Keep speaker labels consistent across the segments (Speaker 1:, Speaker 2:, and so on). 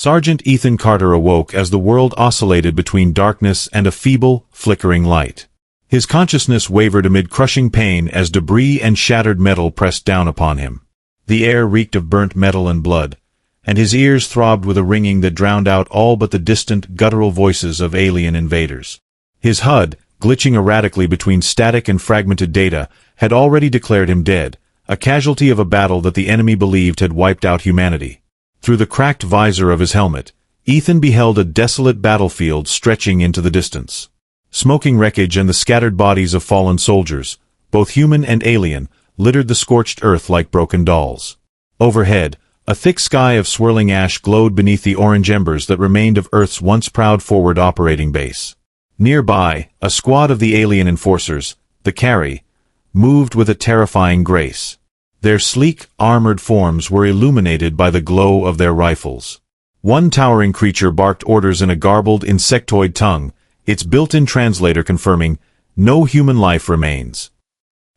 Speaker 1: Sergeant Ethan Carter awoke as the world oscillated between darkness and a feeble, flickering light. His consciousness wavered amid crushing pain as debris and shattered metal pressed down upon him. The air reeked of burnt metal and blood, and his ears throbbed with a ringing that drowned out all but the distant, guttural voices of alien invaders. His HUD, glitching erratically between static and fragmented data, had already declared him dead, a casualty of a battle that the enemy believed had wiped out humanity. Through the cracked visor of his helmet, Ethan beheld a desolate battlefield stretching into the distance. Smoking wreckage and the scattered bodies of fallen soldiers, both human and alien, littered the scorched earth like broken dolls. Overhead, a thick sky of swirling ash glowed beneath the orange embers that remained of Earth's once proud forward operating base. Nearby, a squad of the alien enforcers, the Carry, moved with a terrifying grace. Their sleek, armored forms were illuminated by the glow of their rifles. One towering creature barked orders in a garbled insectoid tongue, its built-in translator confirming, "No human life remains."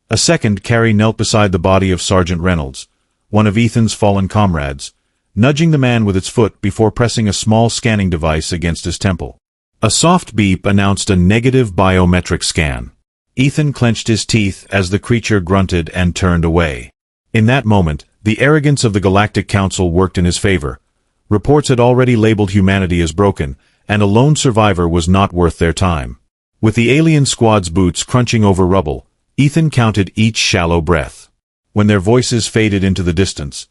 Speaker 1: A second Carry knelt beside the body of Sergeant Reynolds, one of Ethan's fallen comrades, nudging the man with its foot before pressing a small scanning device against his temple. A soft beep announced a negative biometric scan. Ethan clenched his teeth as the creature grunted and turned away. In that moment, the arrogance of the Galactic Council worked in his favor. Reports had already labeled humanity as broken, and a lone survivor was not worth their time. With the alien squad's boots crunching over rubble, Ethan counted each shallow breath. When their voices faded into the distance,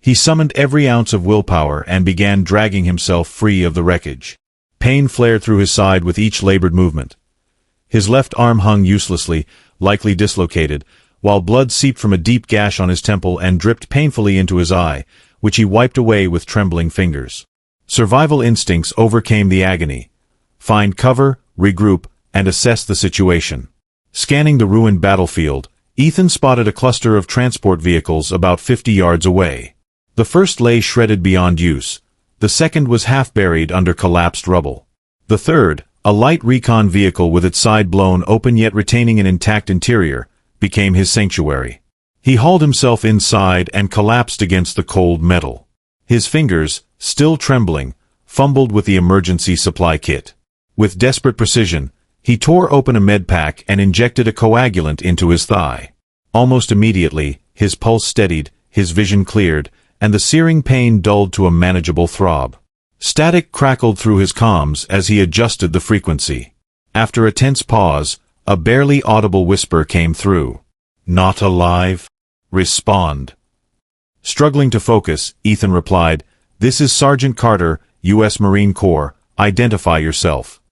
Speaker 1: he summoned every ounce of willpower and began dragging himself free of the wreckage. Pain flared through his side with each labored movement. His left arm hung uselessly, likely dislocated, while blood seeped from a deep gash on his temple and dripped painfully into his eye, which he wiped away with trembling fingers. Survival instincts overcame the agony. Find cover, regroup, and assess the situation. Scanning the ruined battlefield, Ethan spotted a cluster of transport vehicles about 50 yards away. The first lay shredded beyond use. The second was half buried under collapsed rubble. The third, a light recon vehicle with its side blown open yet retaining an intact interior, became his sanctuary. He hauled himself inside and collapsed against the cold metal. His fingers, still trembling, fumbled with the emergency supply kit. With desperate precision, he tore open a med pack and injected a coagulant into his thigh. Almost immediately, his pulse steadied, his vision cleared, and the searing pain dulled to a manageable throb. Static crackled through his comms as he adjusted the frequency. After a tense pause, a barely audible whisper came through. "Not alive? Respond." Struggling to focus, Ethan replied, "This is Sergeant Carter, U.S. Marine Corps. Identify yourself."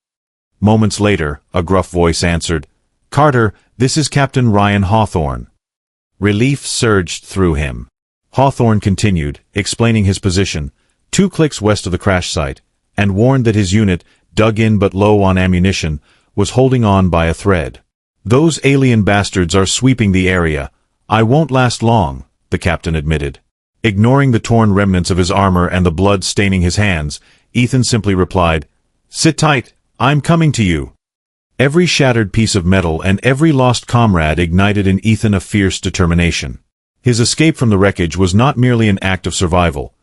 Speaker 1: Moments later, a gruff voice answered, "Carter, this is Captain Ryan Hawthorne." Relief surged through him. Hawthorne continued, explaining his position, 2 clicks west of the crash site, and warned that his unit, dug in but low on ammunition, was holding on by a thread. "Those alien bastards are sweeping the area. I won't last long," the captain admitted. Ignoring the torn remnants of his armor and the blood staining his hands, Ethan simply replied, "Sit tight, I'm coming to you." Every shattered piece of metal and every lost comrade ignited in Ethan a fierce determination. His escape from the wreckage was not merely an act of survival.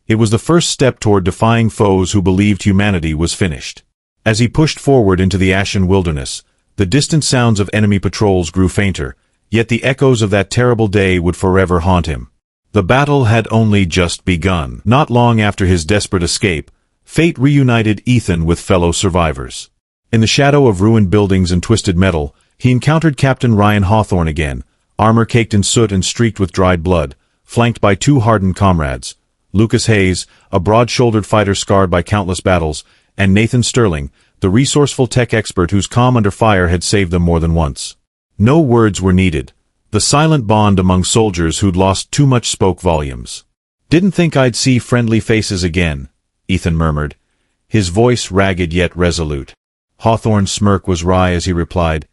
Speaker 1: It was the first step toward defying foes who believed humanity was finished. As he pushed forward into the ashen wilderness, the distant sounds of enemy patrols grew fainter, yet the echoes of that terrible day would forever haunt him. The battle had only just begun. Not long after his desperate escape, fate reunited Ethan with fellow survivors. In the shadow of ruined buildings and twisted metal, he encountered Captain Ryan Hawthorne again, armor caked in soot and streaked with dried blood, flanked by 2 hardened comrades, Lucas Hayes, a broad-shouldered fighter scarred by countless battles, and Nathan Sterling, the resourceful tech expert whose calm under fire had saved them more than once. No words were needed. The silent bond among soldiers who'd lost too much spoke volumes. "Didn't think I'd see friendly faces again," Ethan murmured, his voice ragged yet resolute. Hawthorne's smirk was wry as he replied,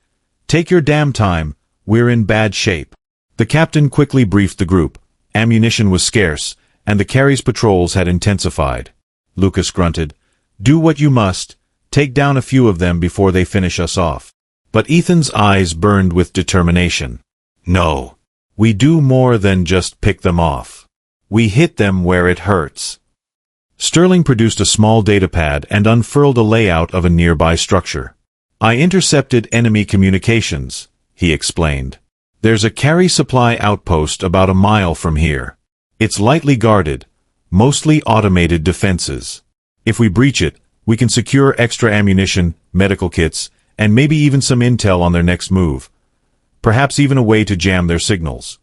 Speaker 1: "Take your damn time, we're in bad shape." The captain quickly briefed the group. Ammunition was scarce, and the Carry's patrols had intensified. Lucas grunted, "Do what you must, take down a few of them before they finish us off." But Ethan's eyes burned with determination. "No. We do more than just pick them off. We hit them where it hurts." Sterling produced a small datapad and unfurled a layout of a nearby structure. "I intercepted enemy communications," he explained. "There's a carry supply outpost about a mile from here. It's lightly guarded, mostly automated defenses. If we breach it, we can secure extra ammunition, medical kits, and maybe even some intel on their next move. Perhaps even a way to jam their signals."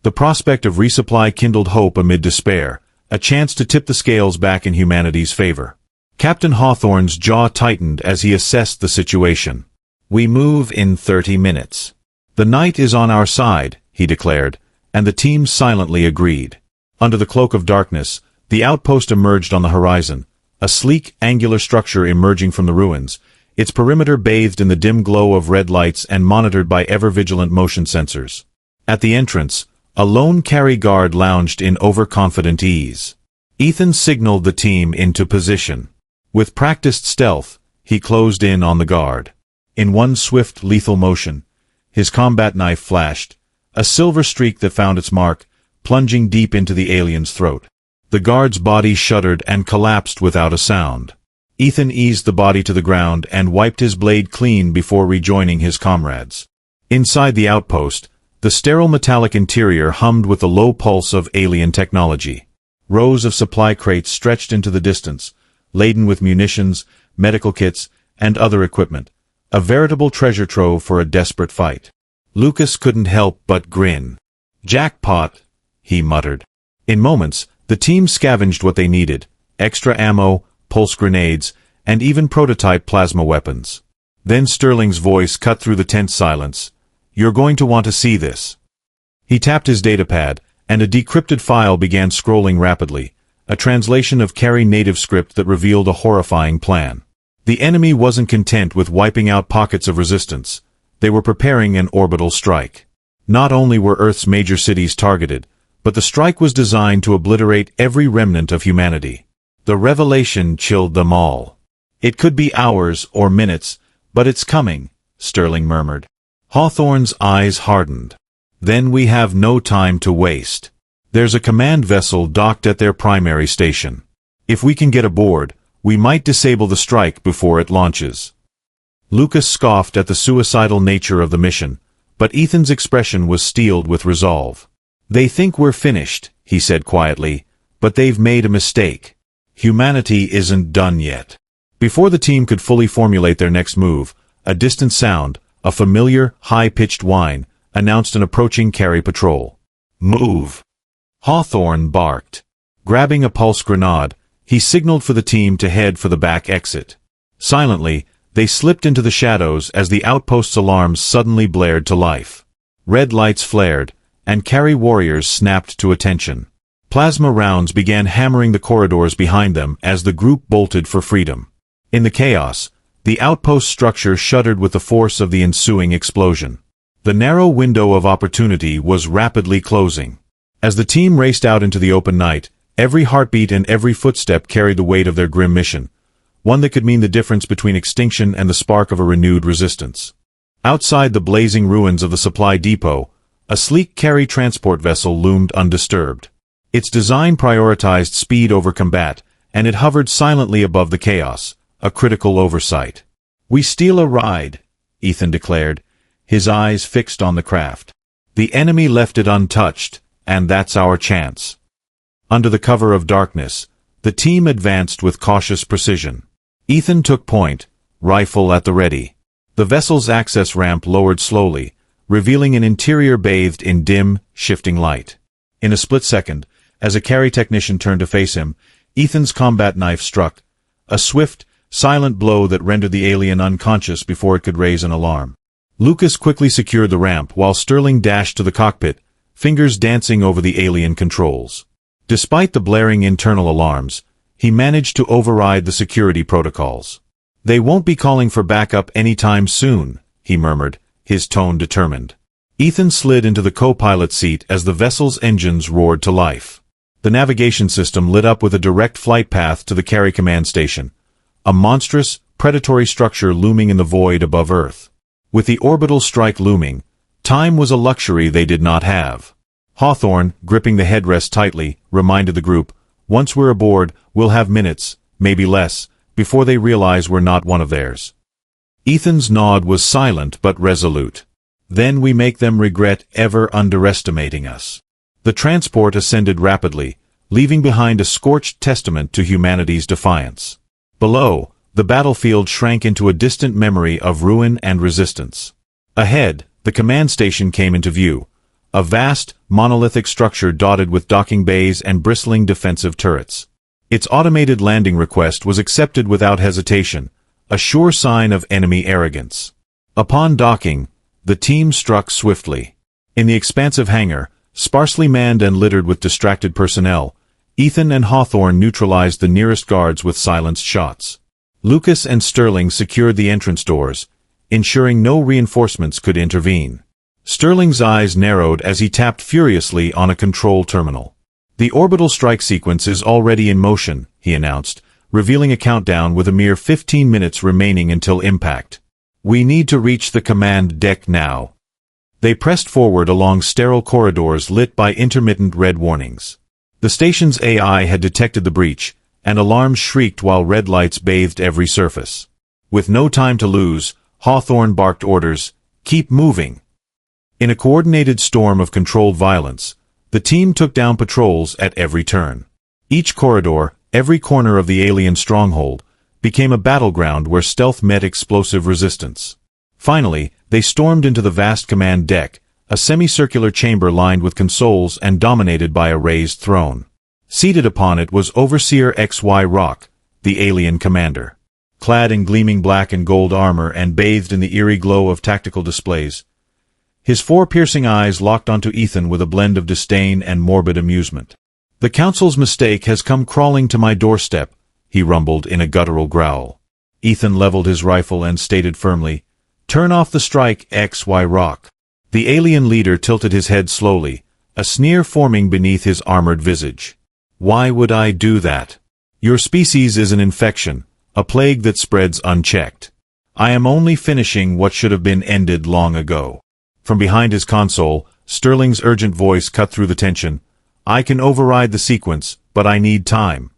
Speaker 1: The prospect of resupply kindled hope amid despair, a chance to tip the scales back in humanity's favor. Captain Hawthorne's jaw tightened as he assessed the situation. "We move in 30 minutes. The night is on our side," he declared, and the team silently agreed. Under the cloak of darkness, the outpost emerged on the horizon, a sleek, angular structure emerging from the ruins, its perimeter bathed in the dim glow of red lights and monitored by ever-vigilant motion sensors. At the entrance, a lone carry guard lounged in overconfident ease. Ethan signaled the team into position. With practiced stealth, he closed in on the guard. In one swift, lethal motion, his combat knife flashed, a silver streak that found its mark, plunging deep into the alien's throat. The guard's body shuddered and collapsed without a sound. Ethan eased the body to the ground and wiped his blade clean before rejoining his comrades. Inside the outpost, the sterile metallic interior hummed with the low pulse of alien technology. Rows of supply crates stretched into the distance, laden with munitions, medical kits, and other equipment, a veritable treasure trove for a desperate fight. Lucas couldn't help but grin. "Jackpot," he muttered. In moments, the team scavenged what they needed: extra ammo, pulse grenades, and even prototype plasma weapons. Then Sterling's voice cut through the tense silence. "You're going to want to see this." He tapped his datapad, and a decrypted file began scrolling rapidly, a translation of Carry native script that revealed a horrifying plan. The enemy wasn't content with wiping out pockets of resistance. They were preparing an orbital strike. Not only were Earth's major cities targeted, but the strike was designed to obliterate every remnant of humanity. The revelation chilled them all. "It could be hours or minutes, but it's coming," Sterling murmured. Hawthorne's eyes hardened. "Then we have no time to waste. There's a command vessel docked at their primary station. If we can get aboard, we might disable the strike before it launches." Lucas scoffed at the suicidal nature of the mission, but Ethan's expression was steeled with resolve. "They think we're finished," he said quietly, "but they've made a mistake. Humanity isn't done yet." Before the team could fully formulate their next move, a distant sound, a familiar, high-pitched whine, announced an approaching carry patrol. "Move!" Hawthorne barked. Grabbing a pulse grenade, he signaled for the team to head for the back exit. Silently, they slipped into the shadows as the outpost's alarms suddenly blared to life. Red lights flared, and carry warriors snapped to attention. Plasma rounds began hammering the corridors behind them as the group bolted for freedom. In the chaos, the outpost structure shuddered with the force of the ensuing explosion. The narrow window of opportunity was rapidly closing. As the team raced out into the open night, every heartbeat and every footstep carried the weight of their grim mission, one that could mean the difference between extinction and the spark of a renewed resistance. Outside the blazing ruins of the supply depot, a sleek carry transport vessel loomed undisturbed. Its design prioritized speed over combat, and it hovered silently above the chaos, a critical oversight. "We steal a ride," Ethan declared, his eyes fixed on the craft. "The enemy left it untouched, and that's our chance." Under the cover of darkness, the team advanced with cautious precision. Ethan took point, rifle at the ready. The vessel's access ramp lowered slowly, revealing an interior bathed in dim, shifting light. In a split second, as a carry technician turned to face him, Ethan's combat knife struck, a swift, silent blow that rendered the alien unconscious before it could raise an alarm. Lucas quickly secured the ramp while Sterling dashed to the cockpit, fingers dancing over the alien controls. Despite the blaring internal alarms, he managed to override the security protocols. "They won't be calling for backup anytime soon," he murmured, his tone determined. Ethan slid into the co-pilot seat as the vessel's engines roared to life. The navigation system lit up with a direct flight path to the carry command station, a monstrous, predatory structure looming in the void above Earth. With the orbital strike looming, time was a luxury they did not have. Hawthorne, gripping the headrest tightly, reminded the group, Once we're aboard, we'll have minutes, maybe less, before they realize we're not one of theirs." Ethan's nod was silent but resolute. "Then we make them regret ever underestimating us." The transport ascended rapidly, leaving behind a scorched testament to humanity's defiance. Below, the battlefield shrank into a distant memory of ruin and resistance. Ahead, the command station came into view, a vast, monolithic structure dotted with docking bays and bristling defensive turrets. Its automated landing request was accepted without hesitation, a sure sign of enemy arrogance. Upon docking, the team struck swiftly. In the expansive hangar, sparsely manned and littered with distracted personnel, Ethan and Hawthorne neutralized the nearest guards with silenced shots. Lucas and Sterling secured the entrance doors, ensuring no reinforcements could intervene. Sterling's eyes narrowed as he tapped furiously on a control terminal. "The orbital strike sequence is already in motion," he announced, revealing a countdown with a mere 15 minutes remaining until impact. "We need to reach the command deck now." They pressed forward along sterile corridors lit by intermittent red warnings. The station's AI had detected the breach, and alarms shrieked while red lights bathed every surface. With no time to lose, Hawthorne barked orders, "Keep moving." In a coordinated storm of controlled violence, the team took down patrols at every turn. Each corridor, every corner of the alien stronghold, became a battleground where stealth met explosive resistance. Finally, they stormed into the vast command deck, a semicircular chamber lined with consoles and dominated by a raised throne. Seated upon it was Overseer XY Rock, the alien commander. Clad in gleaming black and gold armor and bathed in the eerie glow of tactical displays, his four piercing eyes locked onto Ethan with a blend of disdain and morbid amusement. "The Council's mistake has come crawling to my doorstep," he rumbled in a guttural growl. Ethan leveled his rifle and stated firmly, "Turn off the strike, XY Rock." The alien leader tilted his head slowly, a sneer forming beneath his armored visage. "Why would I do that? Your species is an infection, a plague that spreads unchecked. I am only finishing what should have been ended long ago." From behind his console, Sterling's urgent voice cut through the tension. "I can override the sequence, but I need time."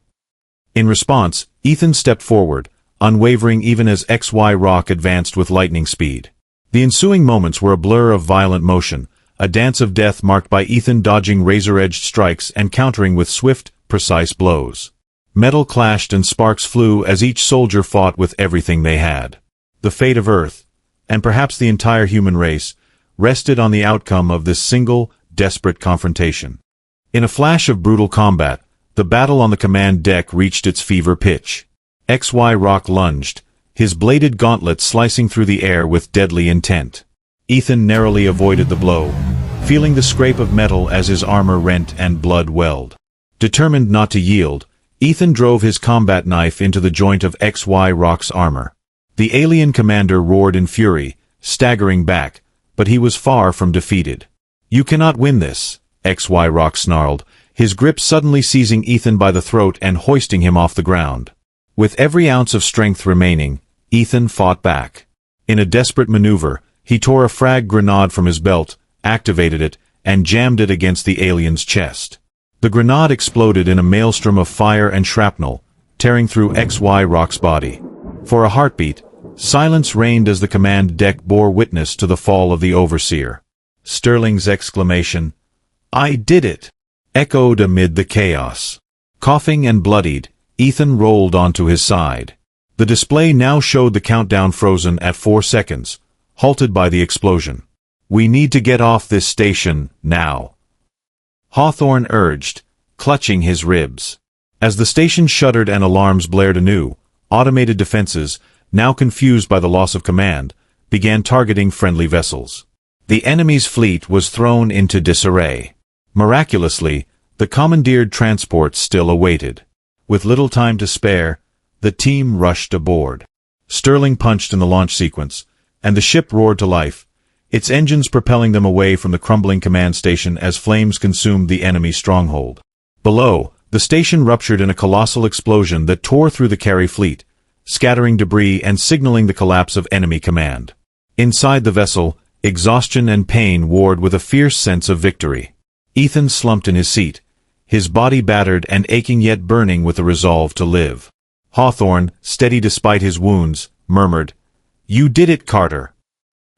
Speaker 1: In response, Ethan stepped forward, unwavering even as XY Rock advanced with lightning speed. The ensuing moments were a blur of violent motion, a dance of death marked by Ethan dodging razor-edged strikes and countering with swift, precise blows. Metal clashed and sparks flew as each soldier fought with everything they had. The fate of Earth, and perhaps the entire human race, rested on the outcome of this single, desperate confrontation. In a flash of brutal combat, the battle on the command deck reached its fever pitch. XY Rock lunged, his bladed gauntlet slicing through the air with deadly intent. Ethan narrowly avoided the blow, feeling the scrape of metal as his armor rent and blood welled. Determined not to yield, Ethan drove his combat knife into the joint of XY Rock's armor. The alien commander roared in fury, staggering back, but he was far from defeated. "You cannot win this," XY Rock snarled, his grip suddenly seizing Ethan by the throat and hoisting him off the ground. With every ounce of strength remaining, Ethan fought back. In a desperate maneuver, he tore a frag grenade from his belt, activated it, and jammed it against the alien's chest. The grenade exploded in a maelstrom of fire and shrapnel, tearing through XY Rock's body. For a heartbeat, silence reigned as the command deck bore witness to the fall of the Overseer. Sterling's exclamation, "I did it!" echoed amid the chaos. Coughing and bloodied, Ethan rolled onto his side. The display now showed the countdown frozen at 4 seconds, halted by the explosion. "We need to get off this station, now," Hawthorne urged, clutching his ribs. As the station shuddered and alarms blared anew, automated defenses, now confused by the loss of command, began targeting friendly vessels. The enemy's fleet was thrown into disarray. Miraculously, the commandeered transport still awaited. With little time to spare, the team rushed aboard. Sterling punched in the launch sequence, and the ship roared to life, its engines propelling them away from the crumbling command station as flames consumed the enemy stronghold. Below, the station ruptured in a colossal explosion that tore through the carry fleet, scattering debris and signaling the collapse of enemy command. Inside the vessel, exhaustion and pain warred with a fierce sense of victory. Ethan slumped in his seat, his body battered and aching yet burning with the resolve to live. Hawthorne, steady despite his wounds, murmured, "You did it, Carter."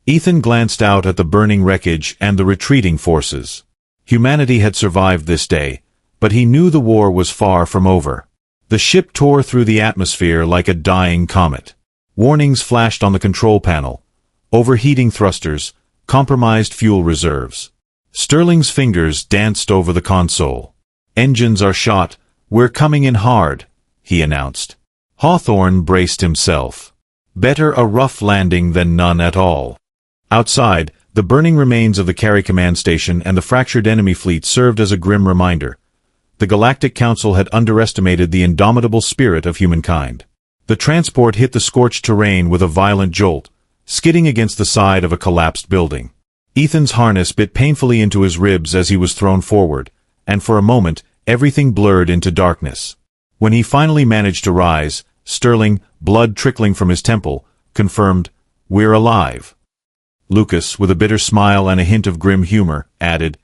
Speaker 1: Ethan glanced out at the burning wreckage and the retreating forces. Humanity had survived this day, but he knew the war was far from over. The ship tore through the atmosphere like a dying comet. Warnings flashed on the control panel: overheating thrusters, compromised fuel reserves. Sterling's fingers danced over the console. "Engines are shot, we're coming in hard," he announced. Hawthorne braced himself. Better a rough landing than none at all. Outside, the burning remains of the carry command station and the fractured enemy fleet served as a grim reminder. The Galactic Council had underestimated the indomitable spirit of humankind. The transport hit the scorched terrain with a violent jolt, skidding against the side of a collapsed building. Ethan's harness bit painfully into his ribs as he was thrown forward, and for a moment, everything blurred into darkness. When he finally managed to rise, Sterling, blood trickling from his temple, confirmed, "We're alive." Lucas, with a bitter smile and a hint of grim humor, added,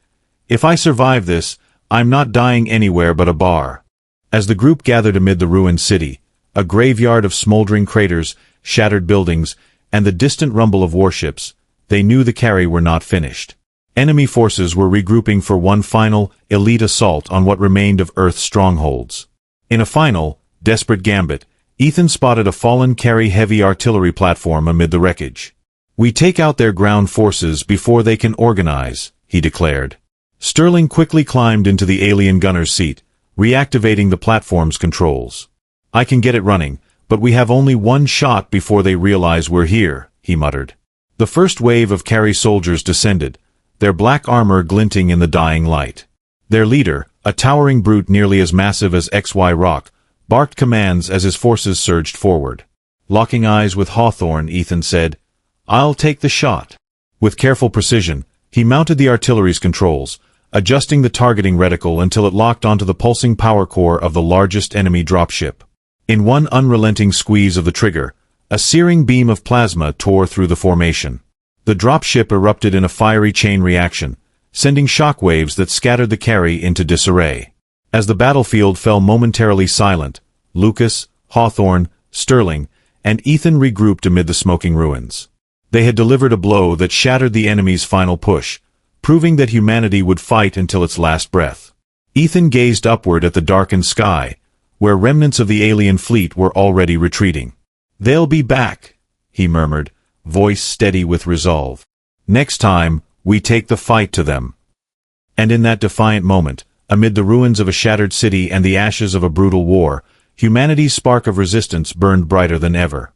Speaker 1: "If I survive this, I'm not dying anywhere but a bar." As the group gathered amid the ruined city, a graveyard of smoldering craters, shattered buildings, and the distant rumble of warships, they knew the carry were not finished. Enemy forces were regrouping for one final, elite assault on what remained of Earth's strongholds. In a final, desperate gambit, Ethan spotted a fallen carry heavy artillery platform amid the wreckage. "We take out their ground forces before they can organize," he declared. Sterling quickly climbed into the alien gunner's seat, reactivating the platform's controls. "I can get it running, but we have only one shot before they realize we're here," he muttered. The first wave of carry soldiers descended, their black armor glinting in the dying light. Their leader, a towering brute nearly as massive as XY Rock, barked commands as his forces surged forward. Locking eyes with Hawthorne, Ethan said, "I'll take the shot." With careful precision, he mounted the artillery's controls, adjusting the targeting reticle until it locked onto the pulsing power core of the largest enemy dropship. In one unrelenting squeeze of the trigger, a searing beam of plasma tore through the formation. The dropship erupted in a fiery chain reaction, sending shockwaves that scattered the carry into disarray. As the battlefield fell momentarily silent, Lucas, Hawthorne, Sterling, and Ethan regrouped amid the smoking ruins. They had delivered a blow that shattered the enemy's final push, proving that humanity would fight until its last breath. Ethan gazed upward at the darkened sky, where remnants of the alien fleet were already retreating. "They'll be back," he murmured, voice steady with resolve. "Next time, we take the fight to them." And in that defiant moment, amid the ruins of a shattered city and the ashes of a brutal war, humanity's spark of resistance burned brighter than ever.